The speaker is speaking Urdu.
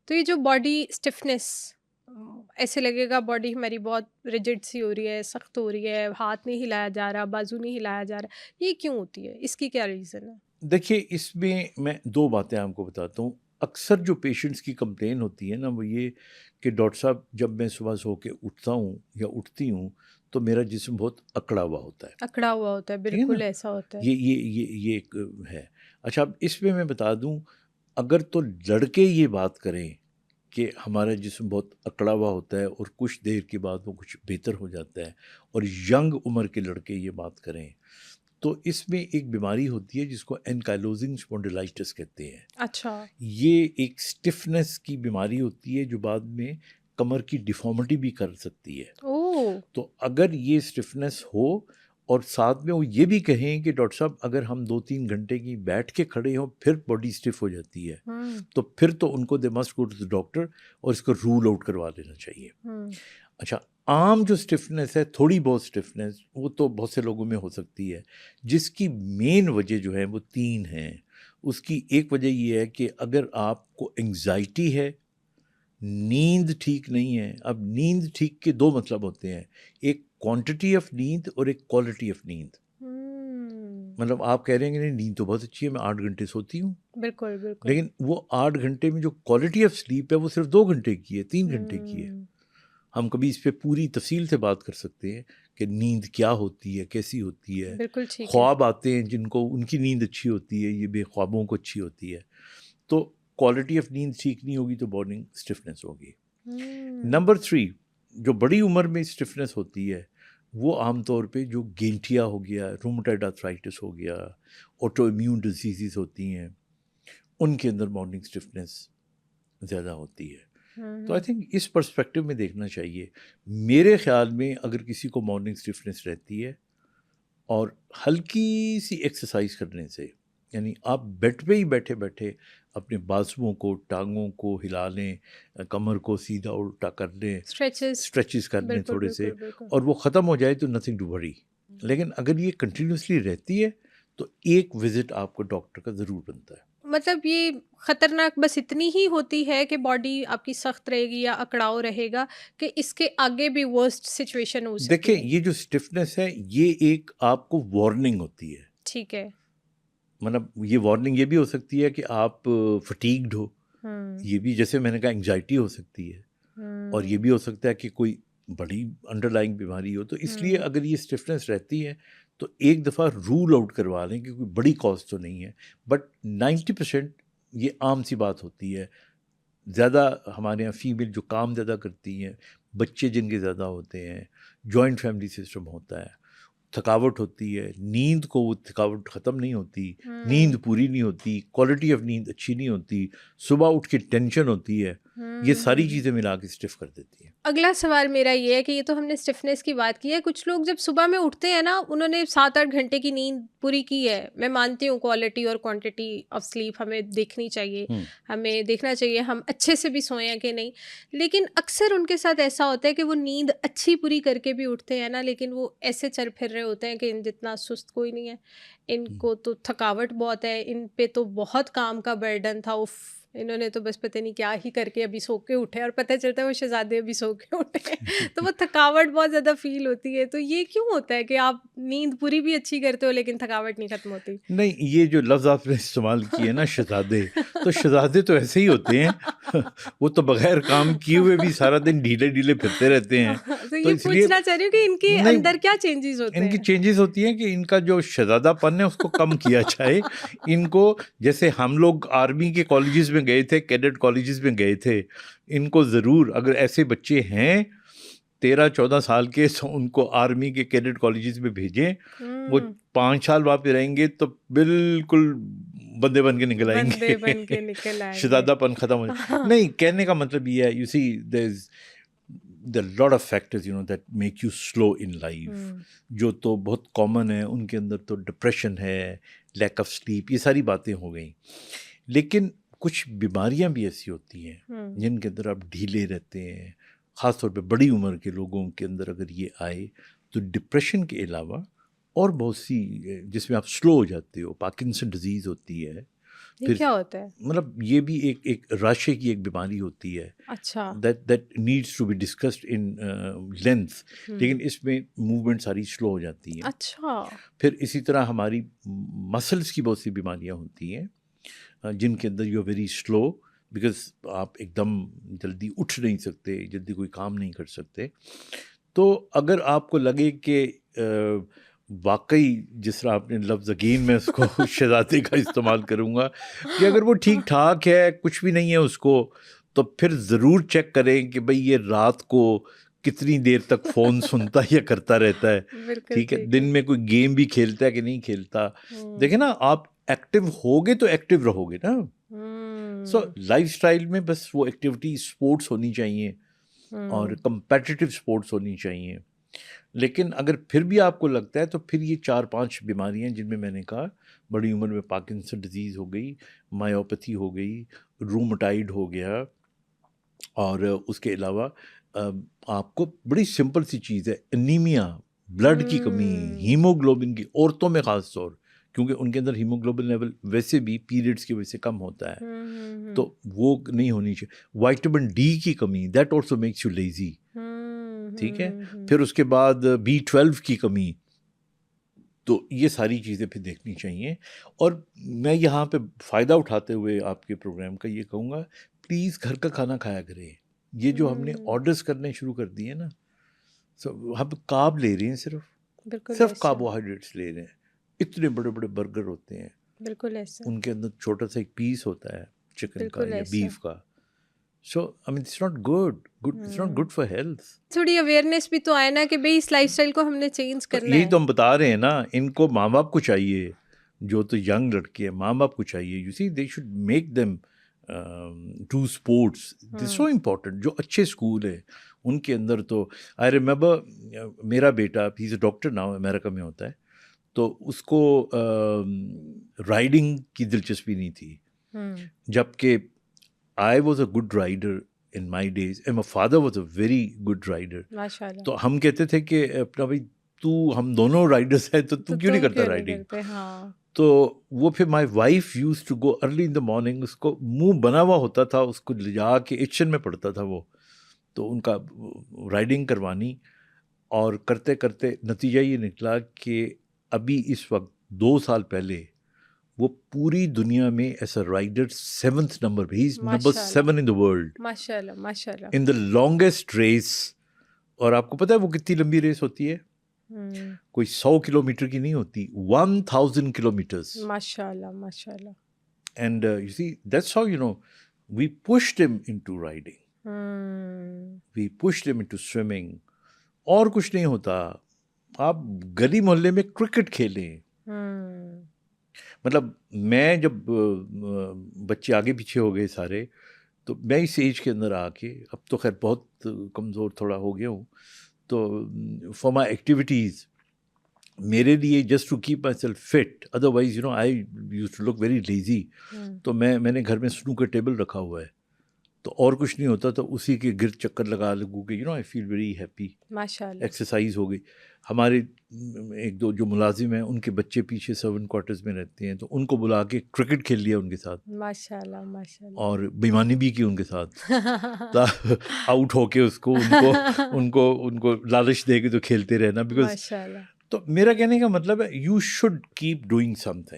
تو یہ جو باڈی اسٹفنس، ایسے لگے گا باڈی ہماری بہت ریجڈ سی ہو رہی ہے، سخت ہو رہی ہے، ہاتھ نہیں ہلایا جا رہا، بازو نہیں ہلایا جا رہا، یہ کیوں ہوتی ہے؟ اس کی کیا ریزن ہے؟ دیکھیے اس میں دو باتیں آپ کو بتاتا ہوں. اکثر جو پیشنٹس کی کمپلین ہوتی ہے نا وہ یہ کہ ڈاکٹر صاحب جب میں صبح سو کے اٹھتا ہوں یا اٹھتی ہوں تو میرا جسم بہت اکڑا ہوا ہوتا ہے. اکڑا ہوا ہوتا ہے، ٹھیک ہے نا؟ بالکل ایسا ہوتا ہے. یہ ایک ہے. اچھا اب اس میں بتا دوں، اگر تو لڑکے یہ بات کریں کہ ہمارا جسم بہت اکڑا ہوا ہوتا ہے اور کچھ دیر کے بعد وہ کچھ بہتر ہو جاتا ہے، اور ینگ عمر کے لڑکے یہ بات کریں، تو اس میں ایک بیماری ہوتی ہے جس کو اینکائلوزنگ اسپونڈیلائٹس کہتے ہیں. اچھا. یہ ایک سٹفنس کی بیماری ہوتی ہے جو بعد میں کمر کی ڈیفارمٹی بھی کر سکتی ہے. اوہ. تو اگر یہ سٹفنس ہو اور ساتھ میں وہ یہ بھی کہیں کہ ڈاکٹر صاحب اگر ہم 2-3 گھنٹے کی بیٹھ کے کھڑے ہوں پھر باڈی سٹف ہو جاتی ہے، تو پھر تو ان کو they must go to the doctor اور اس کو رول آؤٹ کروا لینا چاہیے. اچھا عام جو سٹفنس ہے، تھوڑی بہت سٹفنس، وہ تو بہت سے لوگوں میں ہو سکتی ہے، جس کی مین وجہ جو ہے وہ 3 ہیں. اس کی ایک وجہ یہ ہے کہ اگر آپ کو انگزائٹی ہے، نیند ٹھیک نہیں ہے. اب نیند ٹھیک کے 2 مطلب ہوتے ہیں، ایک کوانٹٹی آف نیند اور ایک کوالٹی آف نیند. مطلب آپ کہہ رہے ہیں کہ نہیں نیند تو بہت اچھی ہے، میں 8 گھنٹے سوتی ہوں، بالکل بالکل. لیکن وہ 8 گھنٹے میں جو کوالٹی آف سلیپ ہے وہ صرف 2 گھنٹے کی ہے، 3 گھنٹے کی ہے. ہم کبھی اس پہ پوری تفصیل سے بات کر سکتے ہیں کہ نیند کیا ہوتی ہے، کیسی ہوتی ہے. بالکل ٹھیک ہے. خواب آتے ہیں جن کو ان کی نیند اچھی ہوتی ہے، یہ بے خوابوں کو اچھی ہوتی ہے. تو کوالٹی آف نیند ٹھیک نہیں ہوگی تو باڈی اسٹفنس ہوگی. نمبر 3 جو بڑی عمر میں اسٹفنس ہوتی ہے وہ عام طور پہ جو گینٹھیا ہو گیا، رومٹائڈ آرتھرائٹس ہو گیا، آٹو امیون ڈیزیزز ہوتی ہیں، ان کے اندر مارننگ اسٹفنس زیادہ ہوتی ہے. تو آئی تھنک اس پرسپیکٹو میں دیکھنا چاہیے. میرے خیال میں اگر کسی کو مارننگ اسٹفنس رہتی ہے اور ہلکی سی ایکسرسائز کرنے سے، یعنی آپ بیڈ پہ ہی بیٹھے بیٹھے اپنے بازوؤں کو، ٹانگوں کو ہلا لیں، کمر کو سیدھا الٹا کر لیں، اسٹریچز کر لیں تھوڑے سے، اور وہ ختم ہو جائے تو نتھنگ ٹو وری. لیکن اگر یہ کنٹینیوسلی رہتی ہے تو ایک وزٹ آپ کو ڈاکٹر کا ضرور بنتا ہے. مطلب یہ خطرناک بس اتنی ہی ہوتی ہے کہ باڈی آپ کی سخت رہے گی یا اکڑاؤ رہے گا، کہ اس کے آگے بھی ورسٹ سچویشن ہو سکتی ہے. دیکھیں یہ جو اسٹفنس ہے یہ ایک آپ کو وارننگ ہوتی ہے. ٹھیک ہے. مطلب یہ وارننگ یہ بھی ہو سکتی ہے کہ آپ فٹیگڈ ہو، یہ بھی جیسے میں نے کہا انگزائٹی ہو سکتی ہے، اور یہ بھی ہو سکتا ہے کہ کوئی بڑی انڈر لائنگ بیماری ہو. تو اس لیے اگر یہ اسٹفنس رہتی ہے تو ایک دفعہ رول آؤٹ کروا لیں کہ کوئی بڑی کاز تو نہیں ہے. بٹ 90% یہ عام سی بات ہوتی ہے. زیادہ ہمارے یہاں فیمیل جو کام زیادہ کرتی ہیں، بچے جن کے زیادہ ہوتے ہیں، جوائنٹ فیملی سسٹم ہوتا ہے، تھکاوٹ ہوتی ہے، نیند کو وہ تھکاوٹ ختم نہیں ہوتی، نیند پوری نہیں ہوتی، کوالٹی آف نیند اچھی نہیں ہوتی، صبح اٹھ کے ٹینشن ہوتی ہے، یہ ساری چیزیں ملا کے اسٹف کر دیتی ہیں. اگلا سوال میرا یہ ہے کہ یہ تو ہم نے اسٹفنس کی بات کی ہے، کچھ لوگ جب صبح میں اٹھتے ہیں نا، انہوں نے 7-8 گھنٹے کی نیند پوری کی ہے. میں مانتی ہوں کوالٹی اور کوانٹٹی آف سلیپ ہمیں دیکھنی چاہیے، ہمیں دیکھنا چاہیے ہم اچھے سے بھی سوئیں ہیں کہ نہیں. لیکن اکثر ان کے ساتھ ایسا ہوتا ہے کہ وہ نیند اچھی پوری کر کے بھی اٹھتے ہیں نا، لیکن وہ ایسے چل پھر رہے ہوتے ہیں کہ ان جتنا سست کوئی نہیں ہے. ان کو تو تھکاوٹ بہت ہے، ان پہ تو بہت کام کا برڈن تھا، انہوں نے تو بس پتہ نہیں کیا ہی کر کے ابھی سو کے اٹھے، اور پتہ چلتا ہے وہ شہزادے ابھی سو کے اٹھے. تو وہ تھکاوٹ بہت زیادہ فیل ہوتی ہے. تو یہ کیوں ہوتا ہے کہ آپ نیند پوری بھی اچھی کرتے ہو لیکن تھکاوٹ نہیں ختم ہوتی؟ نہیں، یہ جو لفظ آپ نے استعمال کیے نا شہزادے، تو شہزادے تو ایسے ہی ہوتے ہیں وہ تو بغیر کام کیے ہوئے بھی سارا دن ڈھیلے ڈھیلے پھرتے رہتے ہیں. تو تو یہ اس لیے پوچھنا چاہ رہی ہوں کہ ان کے نہیں، اندر کیا چینجز ہوتے ان کی ہیں؟ چینجز ہوتی ہیں کہ ان کا جو شہزادہ پن ہے اس کو کم کیا جائے. ان کو جیسے ہم لوگ آرمی کے کالجز میں گئے تھے، کیڈٹ کالجز میں گئے تھے، ان کو ضرور اگر ایسے بچے ہیں 13-14 سال کے تو ان کو آرمی کے کیڈٹ کالجز میں بھیجیں. وہ 5 سال وہاں پہ رہیں گے تو بالکل بندے بن کے نکل آئیں بندے گے، بن کے نکل آئیں گے. شہزادہ پن ختم ہو جائے. نہیں، کہنے کا مطلب یہ ہے، you see there are a lot of factors that make you slow in life. جو تو بہت کامن ہے، ان کے اندر تو ڈپریشن ہے، لیک آف سلیپ، یہ ساری باتیں ہو گئیں. لیکن کچھ بیماریاں بھی ایسی ہوتی ہیں جن کے اندر آپ ڈھیلے رہتے ہیں. خاص طور پہ بڑی عمر کے لوگوں کے اندر اگر یہ آئے تو ڈپریشن کے علاوہ اور بہت سی جس میں آپ سلو ہو جاتے ہو، پارکنسن ڈیزیز ہوتی ہے، یہ کیا ہوتا ہے؟ مطلب یہ بھی ایک راشے کی ایک بیماری ہوتی ہے. اچھا. That needs to be discussed in length, لیکن اس میں موومنٹ ساری سلو ہو جاتی ہیں. اچھا. پھر اسی طرح ہماری مسلس کی بہت سی بیماریاں ہوتی ہیں جن کے اندر you are very slow, because آپ ایک دم جلدی اٹھ نہیں سکتے, جلدی کوئی کام نہیں کر سکتے. تو اگر آپ کو لگے کہ واقعی, جس طرح آپ نے لفظ اگین میں اس کو شہزادے کا استعمال کروں گا, کہ اگر وہ ٹھیک ٹھاک ہے, کچھ بھی نہیں ہے اس کو, تو پھر ضرور چیک کریں کہ بھئی یہ رات کو کتنی دیر تک فون سنتا یا کرتا رہتا ہے. ٹھیک ہے, دن میں کوئی گیم بھی کھیلتا ہے کہ نہیں کھیلتا. دیکھیں نا, آپ ایکٹیو ہوگے تو ایکٹیو رہو گے نا. سو لائف اسٹائل میں بس وہ ایکٹیویٹی, اسپورٹس ہونی چاہیے اور کمپیٹیٹیو اسپورٹس ہونی چاہیے. لیکن اگر پھر بھی آپ کو لگتا ہے تو پھر یہ 4-5 بیماریاں جن میں نے کہا, بڑی عمر میں پارکنسن ڈیزیز ہو گئی, مایوپیتھی ہو گئی, رومٹائڈ ہو گیا, اور اس کے علاوہ آپ کو بڑی سمپل سی چیز ہے انیمیا, بلڈ کی کمی, ہیموگلوبن کی, عورتوں میں خاص طور, کیونکہ ان کے اندر ہیموگلوبن لیول ویسے بھی پیریڈس کی وجہ سے کم ہوتا ہے, تو وہ نہیں ہونی چاہیے. وائٹامن ڈی کی کمی, that also makes you lazy. ٹھیک ہے, پھر اس کے بعد B12 کی کمی. تو یہ ساری چیزیں پھر دیکھنی چاہیے. اور میں یہاں پہ فائدہ اٹھاتے ہوئے آپ کے پروگرام کا یہ کہوں گا, پلیز گھر کا کھانا کھایا کریں. یہ جو ہم نے آرڈرز کرنے شروع کر دیے نا, ہم کارب لے رہے ہیں, صرف کاربوہائیڈریٹس لے رہے ہیں. اتنے بڑے بڑے برگر ہوتے ہیں, بالکل ایسا, ان کے اندر چھوٹا سا ایک پیس ہوتا ہے چکن کا یا بیف کا. So, I mean, it's not good. It's not good for health. تھوڑی اویئرنیس بھی تو آئے نا کہ بھئی اس لائف اسٹائل کو ہم نے چینج کرنا ہے. یہی تو ہم بتا رہے ہیں نا, ان کو ماں باپ کو چاہیے, جو تو ینگ لڑکے ہیں, ماں باپ کو چاہیے, you see they should make them do sports. This so important. جو اچھے اسکول ہیں ان کے اندر تو, آئی ریمبر میرا بیٹا, ہی از اے ڈاکٹر ناؤ, امریکہ میں ہوتا ہے, تو اس کو رائڈنگ کی دلچسپی نہیں تھی, جبکہ I was a good rider in my days and my father was a very good rider. ماشاءاللہ. تو ہم کہتے تھے کہ اپنا بھائی تو, ہم دونوں رائڈرس ہیں تو کیوں نہیں کرتا رائڈنگ. تو وہ پھر my wife use to go early in the morning, اس کو منہ بنا ہوا ہوتا تھا, اس کو لے جا کے ایکشن میں پڑتا تھا وہ, تو ان کا رائڈنگ کروانی. اور کرتے کرتے نتیجہ یہ نکلا کہ ابھی اس وقت 2 سال پہلے وہ پوری دنیا میں as a rider 7th number پہ, ہی is number 7 in the world. ماشاءاللہ ماشاءاللہ. ان دا لانگیسٹ ریس. اور آپ کو پتہ ہے وہ کتنی لمبی ریس ہوتی ہے؟ کوئی 100 کلومیٹر کی نہیں ہوتی, 1000 کلومیٹرز. ماشاءاللہ ماشاءاللہ. And you see that's how you know we pushed him into riding, we pushed him into swimming. اور کچھ نہیں ہوتا, آپ گلی محلے میں کرکٹ کھیلیں. مطلب میں جب بچے آگے پیچھے ہو گئے سارے, تو میں اس ایج کے اندر آ کے, اب تو خیر بہت کمزور تھوڑا ہو گیا ہوں, تو فار مائی ایکٹیویٹیز, میرے لیے just to keep myself fit, otherwise you know I used to look very lazy. تو میں نے گھر میں سنوکر ٹیبل رکھا ہوا ہے, تو اور کچھ نہیں ہوتا تو اسی کے گرد چکر لگا لگوں کہ you know I feel very happy. ماشاءاللہ. ایکسرسائز ہو گئی. ہمارے 1-2 جو ملازم ہیں ان کے بچے پیچھے سرونٹ کوارٹرز میں رہتے ہیں, تو ان کو بلا کے کرکٹ کھیل لیا ان کے ساتھ. ماشاءاللہ ماشاءاللہ. اور بےمانی بھی کی ان کے ساتھ, آؤٹ ہو کے اس کو ان کو لالچ دے کے تو کھیلتے رہنا. بیکاز تو میرا کہنے کا مطلب ہے you should keep doing some thing.